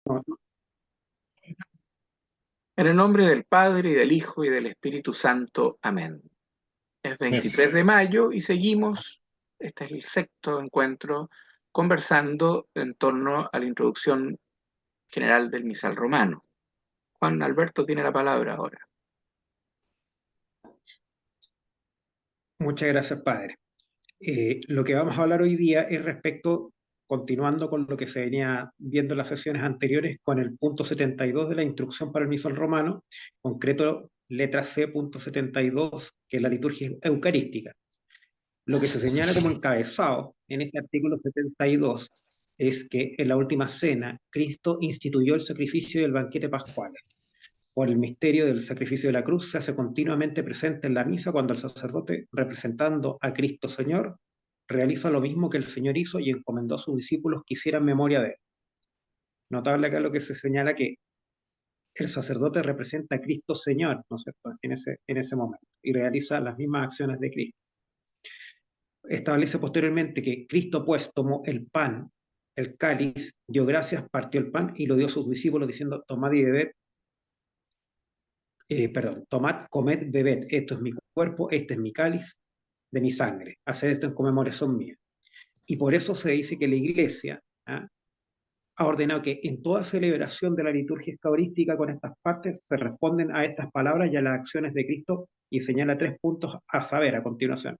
No, no. En el nombre del Padre, y del Hijo, y del Espíritu Santo. Amén. Es Bien. 23 de mayo y seguimos, este es el sexto encuentro, conversando en torno a la introducción general del misal romano. Juan Alberto tiene la palabra ahora. Muchas gracias, padre. Lo que vamos a hablar hoy día es respecto, continuando con lo que se venía viendo en las sesiones anteriores, con el punto 72 de la instrucción para el misal romano, concreto letra C, punto 72, que es la liturgia eucarística. Lo que se señala como encabezado en este artículo 72 es que en la última cena Cristo instituyó el sacrificio y el banquete pascual. Por el misterio del sacrificio de la cruz se hace continuamente presente en la misa cuando el sacerdote, representando a Cristo Señor, realiza lo mismo que el Señor hizo y encomendó a sus discípulos que hicieran memoria de él. Notable acá lo que se señala que el sacerdote representa a Cristo Señor, ¿no es cierto?, en ese momento, y realiza las mismas acciones de Cristo. Establece posteriormente que Cristo pues tomó el pan, el cáliz, dio gracias, partió el pan y lo dio a sus discípulos diciendo, tomad y bebed, perdón, tomad, comed, bebed, esto es mi cuerpo, este es mi cáliz de mi sangre, haced esto en conmemoración mía. Y por eso se dice que la Iglesia, ¿ah?, ha ordenado que en toda celebración de la liturgia eucarística con estas partes se responden a estas palabras y a las acciones de Cristo y señala 3 puntos a saber a continuación.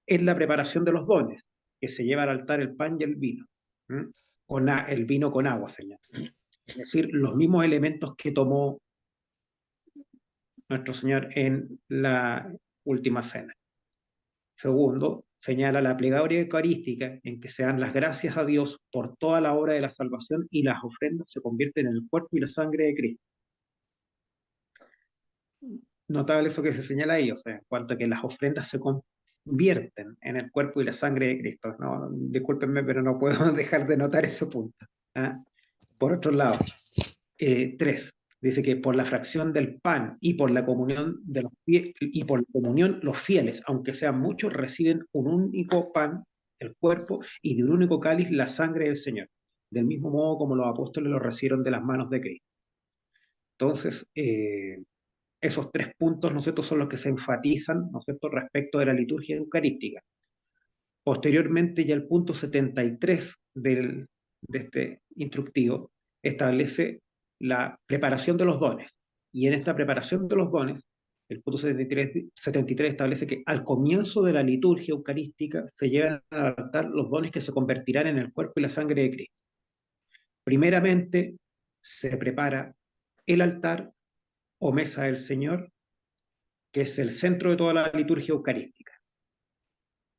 Es la preparación de los dones, que se lleva al altar el pan y el vino, ¿m? El vino con agua, señala. Es decir, los mismos elementos que tomó nuestro Señor en la última cena. Segundo, señala la plegaria eucarística en que se dan las gracias a Dios por toda la obra de la salvación y las ofrendas se convierten en el cuerpo y la sangre de Cristo. Notable eso que se señala ahí, o sea, en cuanto a que las ofrendas se convierten en el cuerpo y la sangre de Cristo. No, discúlpenme, pero no puedo dejar de notar ese punto. ¿Ah? Por otro lado, 3, dice que por la fracción del pan y por la comunión de y por la comunión los fieles, aunque sean muchos, reciben un único pan, el cuerpo, y de un único cáliz la sangre del Señor, del mismo modo como los apóstoles lo recibieron de las manos de Cristo. Entonces, esos 3 puntos, ¿no es cierto?, son los que se enfatizan, ¿no es cierto?, respecto de la liturgia eucarística. Posteriormente, ya el punto 73 de este instructivo establece la preparación de los dones. Y en esta preparación de los dones, el punto 73 establece que al comienzo de la liturgia eucarística se llevan a adaptar los dones que se convertirán en el cuerpo y la sangre de Cristo. Primeramente, se prepara el altar o mesa del Señor, que es el centro de toda la liturgia eucarística.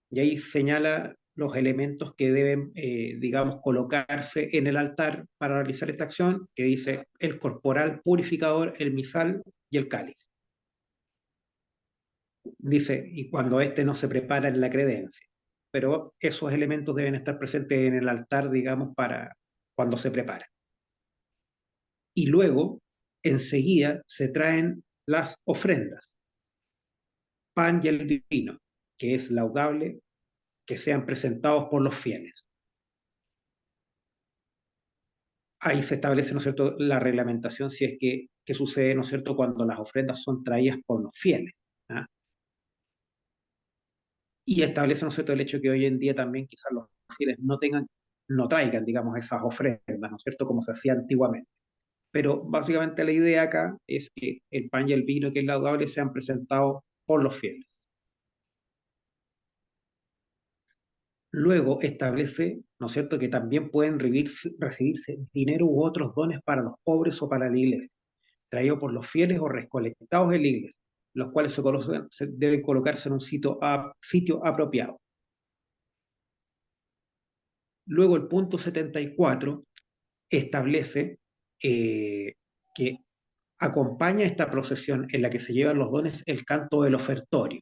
Y ahí señala los elementos que deben, digamos, colocarse en el altar para realizar esta acción, que dice el corporal purificador, el misal y el cáliz. Dice, y cuando éste no se prepara en la credencia. Pero esos elementos deben estar presentes en el altar, digamos, para cuando se prepara. Y luego, enseguida, se traen las ofrendas, pan y el vino, que es laudable que sean presentados por los fieles. Ahí se establece, ¿no es cierto?, la reglamentación si es que sucede, ¿no es cierto?, cuando las ofrendas son traídas por los fieles. ¿Ah? Y establece, ¿no es cierto?, el hecho que hoy en día también quizás los fieles no traigan, digamos, esas ofrendas, ¿no es cierto?, como se hacía antiguamente. Pero básicamente la idea acá es que el pan y el vino, que es laudable, sean presentados por los fieles. Luego establece, ¿no es cierto?, que también pueden recibirse dinero u otros dones para los pobres o para la iglesia, traídos por los fieles o recolectados en la iglesia, los cuales deben colocarse en un sitio apropiado. Luego el punto 74 establece que acompaña esta procesión en la que se llevan los dones el canto del ofertorio,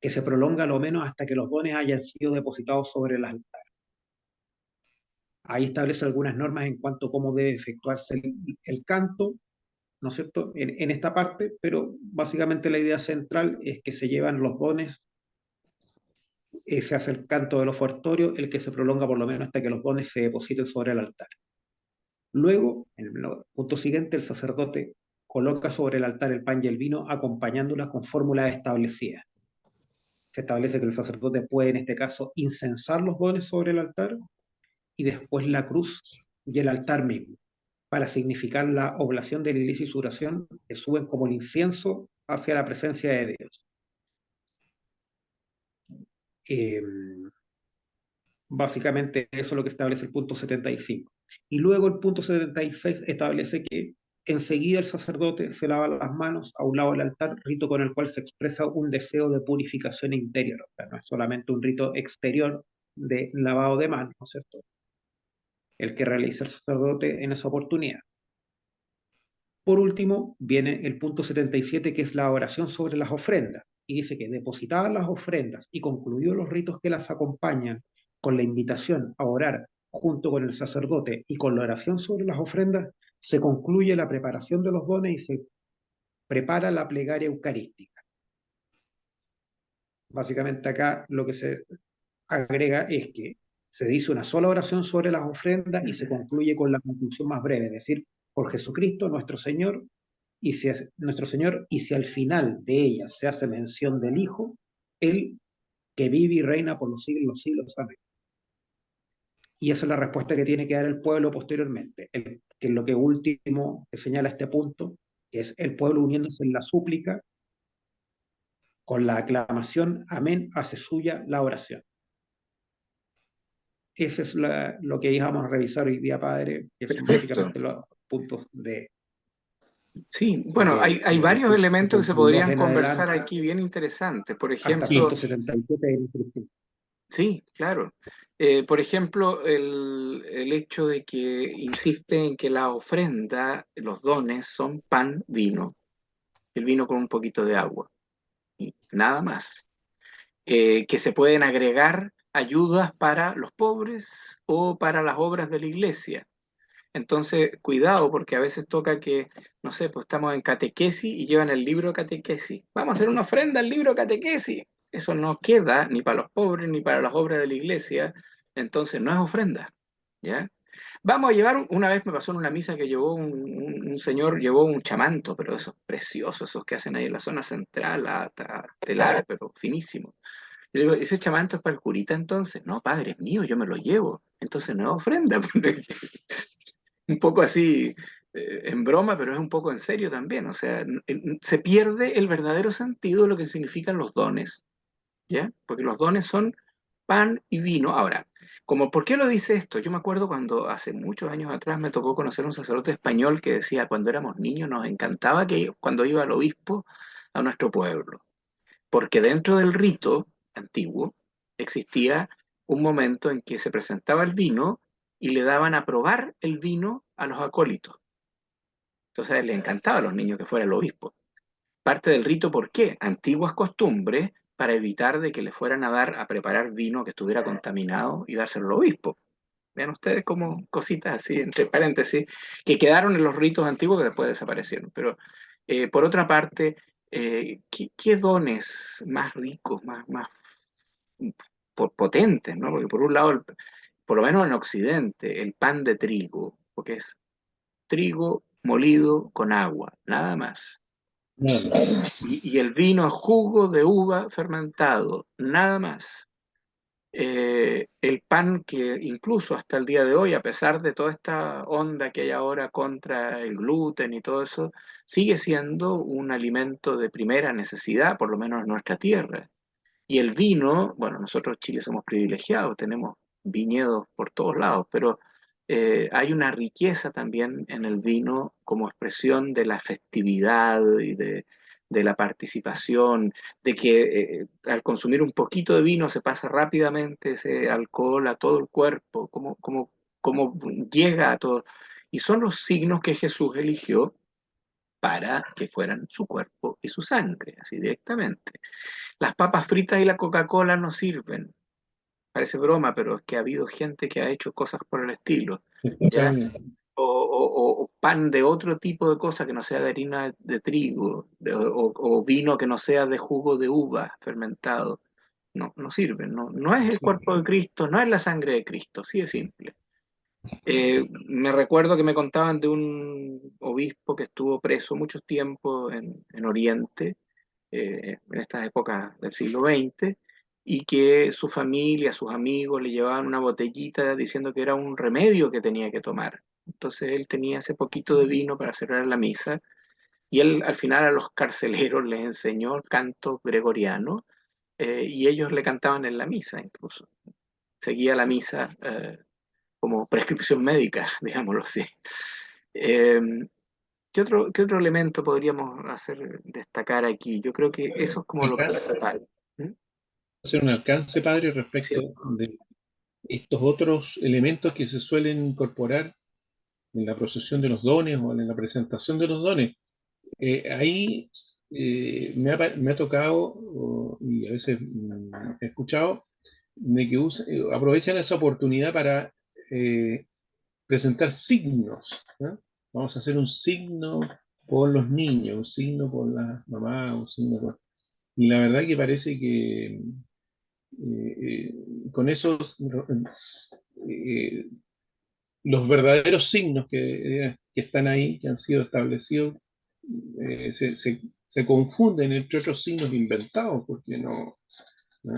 que se prolonga lo menos hasta que los dones hayan sido depositados sobre el altar. Ahí establece algunas normas en cuanto a cómo debe efectuarse el canto, ¿no es cierto?, en esta parte, pero básicamente la idea central es que se llevan los dones, se hace el canto del ofertorio, el que se prolonga por lo menos hasta que los dones se depositen sobre el altar. Luego, en el punto siguiente, el sacerdote coloca sobre el altar el pan y el vino acompañándolas con fórmulas establecidas. Se establece que el sacerdote puede, en este caso, incensar los dones sobre el altar y después la cruz y el altar mismo, para significar la oblación de la iglesia y su oración, que suben como el incienso hacia la presencia de Dios. Eh, Básicamente eso es lo que establece el punto 75. Y luego el punto 76 establece que enseguida el sacerdote se lava las manos a un lado del altar, rito con el cual se expresa un deseo de purificación interior. O sea, no es solamente un rito exterior de lavado de manos, ¿no es cierto? El que realiza el sacerdote en esa oportunidad. Por último, viene el punto 77, que es la oración sobre las ofrendas. Y dice que depositadas las ofrendas y concluidos los ritos que las acompañan, con la invitación a orar junto con el sacerdote y con la oración sobre las ofrendas, se concluye la preparación de los dones y se prepara la plegaria eucarística. Básicamente acá lo que se agrega es que se dice una sola oración sobre las ofrendas y se concluye con la conclusión más breve, es decir, por Jesucristo nuestro Señor, y si es nuestro Señor, y si al final de ella se hace mención del Hijo, Él que vive y reina por los siglos, amén. Y esa es la respuesta que tiene que dar el pueblo posteriormente, que es lo que último que señala este punto, que es el pueblo uniéndose en la súplica, con la aclamación, amén, hace suya la oración. Ese es lo que íbamos a revisar hoy día, Padre, que son Perfecto. básicamente los puntos Sí, bueno, hay del varios punto elementos que se 72 podrían en conversar adelante aquí bien interesantes. Por hasta ejemplo, punto 77 del Cristo. sí, claro. Por ejemplo, el hecho de que insiste en que la ofrenda, los dones, son pan, vino, el vino con un poquito de agua, y nada más. Que se pueden agregar ayudas para los pobres o para las obras de la iglesia. Entonces, cuidado, porque a veces toca que, no sé, pues estamos en catequesis y llevan el libro de catequesis. Vamos a hacer una ofrenda al libro de catequesis. Eso no queda ni para los pobres ni para las obras de la iglesia, entonces no es ofrenda, ¿ya? Vamos a llevar, una vez me pasó en una misa que llevó un señor, llevó un chamanto, pero esos preciosos, esos que hacen ahí en la zona central, telar, pero finísimo. Yo digo, ¿ese chamanto es para el curita entonces? No, padre, es mío, yo me lo llevo. Entonces no es ofrenda. Un poco así, en broma, pero es un poco en serio también. O sea, se pierde el verdadero sentido de lo que significan los dones, ¿ya? Porque los dones son pan y vino. Ahora, como, ¿por qué lo dice esto? Yo me acuerdo cuando hace muchos años atrás me tocó conocer a un sacerdote español que decía, cuando éramos niños nos encantaba que cuando iba el obispo a nuestro pueblo, porque dentro del rito antiguo existía un momento en que se presentaba el vino y le daban a probar el vino a los acólitos. Entonces a él le encantaba a los niños que fuera el obispo. Parte del rito, ¿por qué? Antiguas costumbres para evitar de que le fueran a dar a preparar vino que estuviera contaminado y dárselo al obispo. Vean ustedes como cositas así, entre paréntesis, que quedaron en los ritos antiguos que después desaparecieron. Pero por otra parte, ¿qué dones más ricos, más potentes, ¿no? Porque por un lado, por lo menos en Occidente, el pan de trigo, porque es trigo molido con agua, nada más. Y el vino es jugo de uva fermentado, nada más. El pan que incluso hasta el día de hoy, a pesar de toda esta onda que hay ahora contra el gluten y todo eso, sigue siendo un alimento de primera necesidad, por lo menos en nuestra tierra. Y el vino, bueno, nosotros en Chile somos privilegiados, tenemos viñedos por todos lados, pero hay una riqueza también en el vino como expresión de la festividad y de la participación, de que al consumir un poquito de vino se pasa rápidamente ese alcohol a todo el cuerpo, como llega a todo. Y son los signos que Jesús eligió para que fueran su cuerpo y su sangre, así directamente. Las papas fritas y la Coca-Cola no sirven. Parece broma, pero es que ha habido gente que ha hecho cosas por el estilo, ¿ya? O pan de otro tipo de cosa que no sea de harina de trigo, o vino que no sea de jugo de uva fermentado. No, no sirven, no, no es el cuerpo de Cristo, no es la sangre de Cristo, así de simple. Me recuerdo que me contaban de un obispo que estuvo preso mucho tiempo en Oriente, en estas épocas del siglo XX, y que su familia, sus amigos le llevaban una botellita diciendo que era un remedio que tenía que tomar. Entonces él tenía ese poquito de vino para celebrar la misa, y él al final a los carceleros les enseñó el canto gregoriano, y ellos le cantaban en la misa incluso. Seguía la misa como prescripción médica, digámoslo así. Eh, qué otro elemento podríamos hacer destacar aquí? Yo creo que eso es como lo principal. ¿Mm? Hacer un alcance, padre, Sí, respecto de estos otros elementos que se suelen incorporar en la procesión de los dones o en la presentación de los dones. Ahí me ha tocado, y a veces he escuchado, de que aprovechan esa oportunidad para presentar signos, ¿no? Vamos a hacer un signo por los niños, un signo por la mamá, un signo por... Y la verdad que parece que con esos eh, los verdaderos signos que están ahí, que han sido establecidos, se confunden entre otros signos inventados, porque no,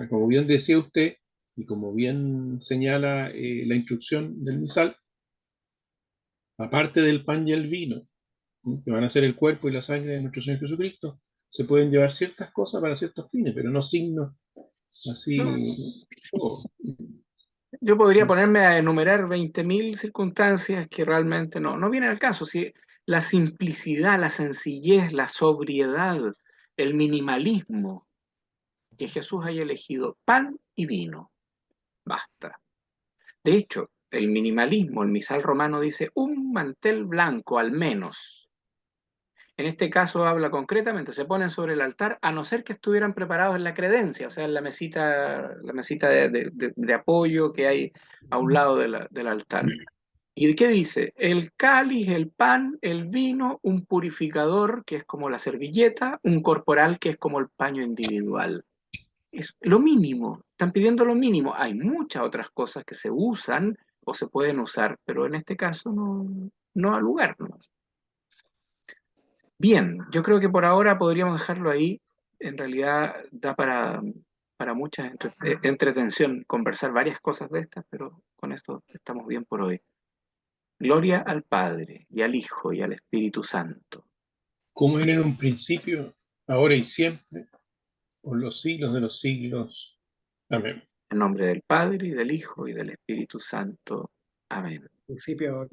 como bien decía usted, y como bien señala la instrucción del misal, aparte del pan y el vino, ¿sí?, que van a ser el cuerpo y la sangre de nuestro Señor Jesucristo, se pueden llevar ciertas cosas para ciertos fines, pero no signos no, así. Oh, yo podría ponerme a enumerar 20.000 circunstancias que realmente no vienen al caso. Si la simplicidad, la sencillez, la sobriedad, el minimalismo, que Jesús haya elegido pan y vino, basta. De hecho, el minimalismo, el misal romano dice un mantel blanco al menos. En este caso habla concretamente, se ponen sobre el altar a no ser que estuvieran preparados en la credencia, o sea, en la mesita de apoyo que hay a un lado del altar. ¿Y qué dice? El cáliz, el pan, el vino, un purificador, que es como la servilleta, un corporal, que es como el paño individual. Es lo mínimo, están pidiendo lo mínimo. Hay muchas otras cosas que se usan o se pueden usar, pero en este caso no ha lugar, ¿no? Bien, yo creo que por ahora podríamos dejarlo ahí. En realidad da para mucha entretención conversar varias cosas de estas, pero con esto estamos bien por hoy. Gloria al Padre, y al Hijo, y al Espíritu Santo. como era en un principio, ahora y siempre, por los siglos de los siglos. Amén. En nombre del Padre, y del Hijo, y del Espíritu Santo. Amén. Principio